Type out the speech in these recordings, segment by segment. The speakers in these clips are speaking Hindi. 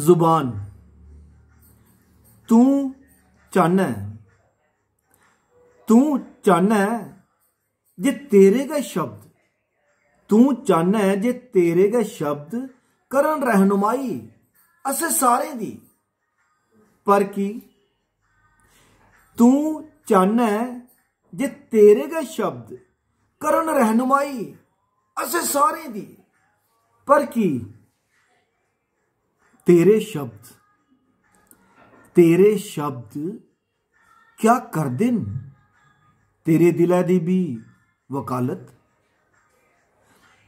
जुबान। तू चाहना है जे तेरे गए शब्द, तू चाहना है जे तेरे गए शब्द करन रहनुमाई असे सारे दी। पर की तू चाहना है जे तेरे गए शब्द करन रहनुमाई असे सारे दी। पर की तेरे शब्द क्या कर दिन तेरे दिला दी भी वकालत।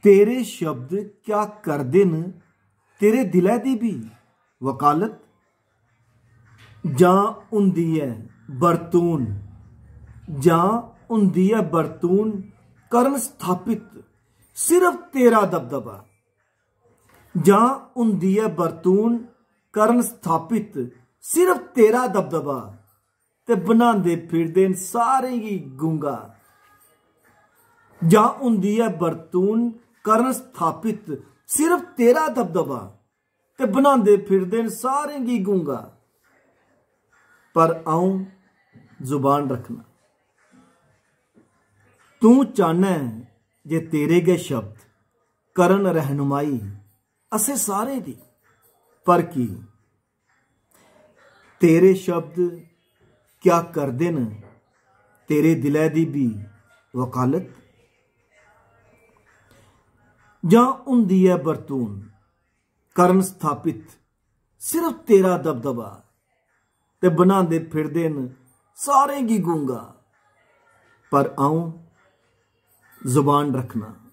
तेरे शब्द क्या कर दिन तेरे दिला दी भी वकालत। जां हुंदी है बरतून, जां हुंदी है बरतून करन स्थापित सिर्फ तेरा दबदबा। जां हुंदी है बरतून करन स्थापित सिर्फ तेरा दबदबा। ते बनांदे फिरदे न सारे गी गूंगा। जां हुंदी है बरतून करन स्थापित सिर्फ तेरा दबदबा। ते बनांदे फिरदे न सारे गी गूंगा। पर आऊं जुबान रखना। तू चाहना है जे तेरे गए शब्द करन रहनुमाई असे सारे दी। पर की तेरे शब्द क्या कर दिन तेरे दिलै दी भी वकालत। जां हुंदी है बरतून करन स्थापित सिर्फ तेरा दबदबा। ते बनांदे फिरदे न सारे गी गूंगा। पर आऊं जुबान रखना।